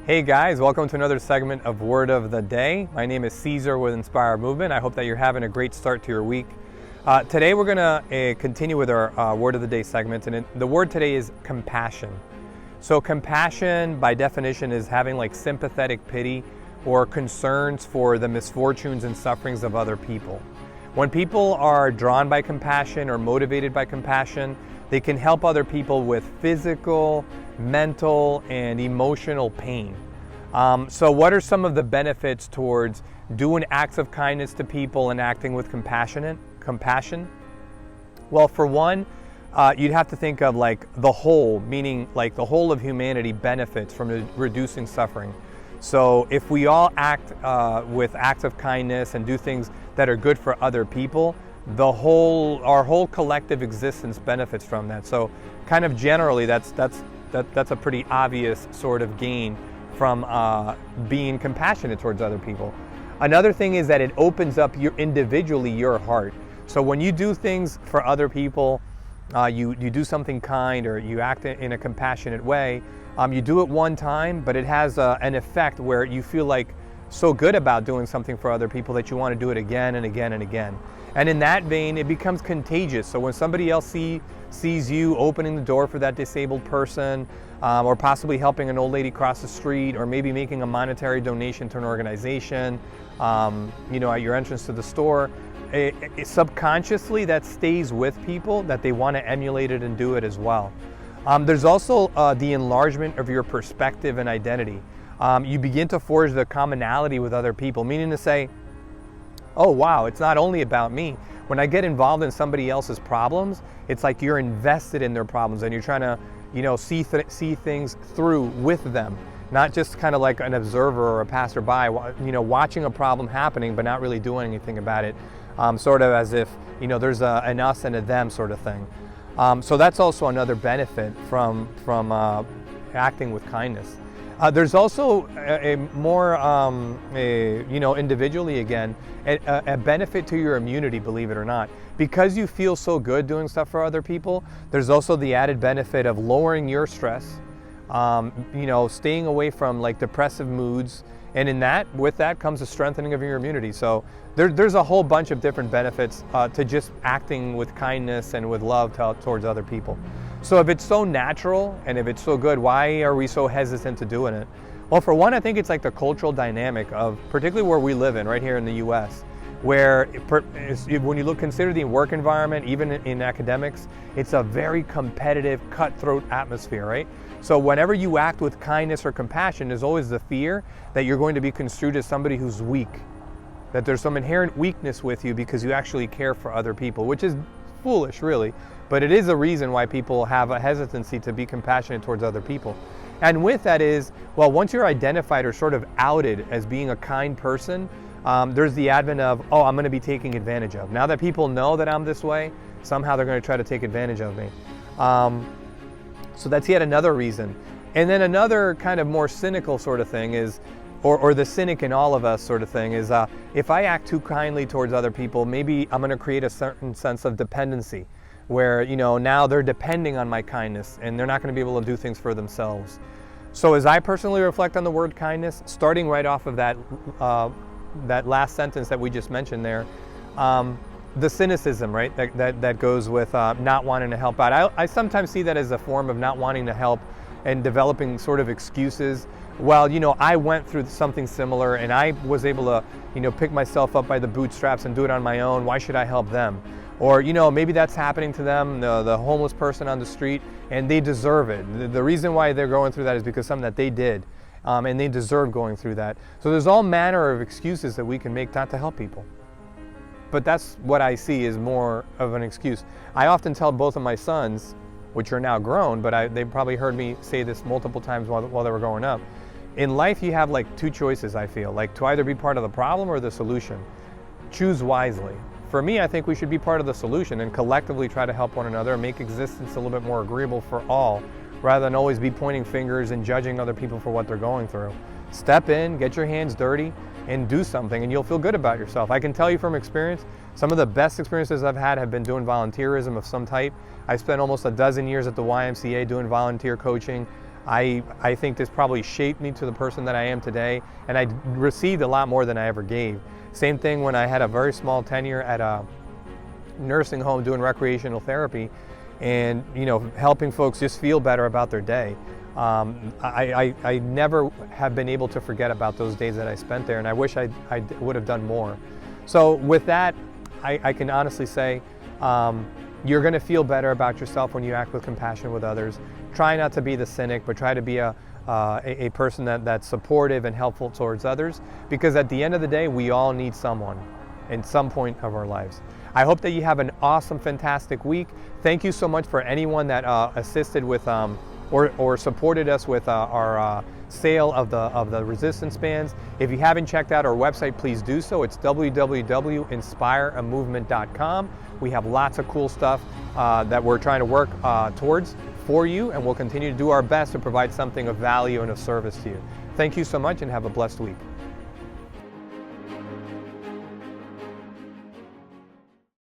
Hey guys, welcome to another segment of Word of the Day. My name is Caesar with Inspire Movement. I hope that you're having a great start to your week. Today we're going to continue with our Word of the Day segment, and the word today is compassion. So compassion, by definition, is having like sympathetic pity or concerns for the misfortunes and sufferings of other people. When people are drawn by compassion or motivated by compassion, they can help other people with physical, mental, and emotional pain. So what are some of the benefits towards doing acts of kindness to people and acting with compassion? Well, for one, you'd have to think of like the whole, meaning like the whole of humanity benefits from reducing suffering. So if we all act with acts of kindness and do things that are good for other people, our whole collective existence benefits from that. So kind of generally, that's a pretty obvious sort of gain from being compassionate towards other people. Another thing is that it opens up individually your heart. So when you do things for other people, you do something kind or you act in a compassionate way, you do it one time, but it has an effect where you feel like so good about doing something for other people that you want to do it again and again and again. And in that vein, it becomes contagious. So when somebody else sees you opening the door for that disabled person, or possibly helping an old lady cross the street, or maybe making a monetary donation to an organization, at your entrance to the store, subconsciously that stays with people, that they want to emulate it and do it as well. There's also the enlargement of your perspective and identity. You begin to forge the commonality with other people, meaning to say, oh wow, it's not only about me. When I get involved in somebody else's problems, it's like you're invested in their problems and you're trying to, see things through with them, not just kind of like an observer or a passerby, watching a problem happening but not really doing anything about it, sort of as if, there's an us and a them sort of thing. So that's also another benefit from acting with kindness. There's also a more, individually again, a benefit to your immunity, believe it or not. Because you feel so good doing stuff for other people, there's also the added benefit of lowering your stress, staying away from like depressive moods, and with that comes a strengthening of your immunity. So there's a whole bunch of different benefits to just acting with kindness and with love towards other people. So if it's so natural and if it's so good, why are we so hesitant to doing it? Well, for one, I think it's like the cultural dynamic of particularly where we live in, right here in the US, where when you consider the work environment, even in academics, it's a very competitive, cutthroat atmosphere, right? So whenever you act with kindness or compassion, there's always the fear that you're going to be construed as somebody who's weak, that there's some inherent weakness with you because you actually care for other people, which is foolish, really. But it is a reason why people have a hesitancy to be compassionate towards other people. And with that is, well, once you're identified or sort of outed as being a kind person, there's the advent of, oh, I'm going to be taken advantage of. Now that people know that I'm this way, somehow they're going to try to take advantage of me. So that's yet another reason. And then another kind of more cynical sort of thing is, or the cynic in all of us sort of thing is, if I act too kindly towards other people, maybe I'm going to create a certain sense of dependency where, now they're depending on my kindness and they're not going to be able to do things for themselves. So as I personally reflect on the word kindness, starting right off of that last sentence that we just mentioned there, the cynicism, right, that goes with not wanting to help out. I sometimes see that as a form of not wanting to help and developing sort of excuses. Well, I went through something similar and I was able to, pick myself up by the bootstraps and do it on my own. Why should I help them? Or, maybe that's happening to them, the homeless person on the street, and they deserve it. The reason why they're going through that is because something that they did, and they deserve going through that. So there's all manner of excuses that we can make not to help people. But that's what I see is more of an excuse. I often tell both of my sons, which are now grown, but they probably heard me say this multiple times while they were growing up. In life, you have like two choices, I feel, like to either be part of the problem or the solution. Choose wisely. For me, I think we should be part of the solution and collectively try to help one another and make existence a little bit more agreeable for all, rather than always be pointing fingers and judging other people for what they're going through. Step in, get your hands dirty, and do something, and you'll feel good about yourself. I can tell you from experience, some of the best experiences I've had have been doing volunteerism of some type. I spent almost a dozen years at the YMCA doing volunteer coaching. I think this probably shaped me to the person that I am today, and I received a lot more than I ever gave. Same thing when I had a very small tenure at a nursing home doing recreational therapy, and helping folks just feel better about their day. I never have been able to forget about those days that I spent there, and I wish I would have done more. So with that, I can honestly say you're going to feel better about yourself when you act with compassion with others. Try not to be the cynic, but try to be a person that's supportive and helpful towards others, because at the end of the day, we all need someone in some point of our lives. I hope that you have an awesome, fantastic week. Thank you so much for anyone that assisted with or supported us with our sale of the resistance bands. If you haven't checked out our website, please do so. It's www.inspireamovement.com. We have lots of cool stuff that we're trying to work towards for you, and we'll continue to do our best to provide something of value and of service to you. Thank you so much, and have a blessed week.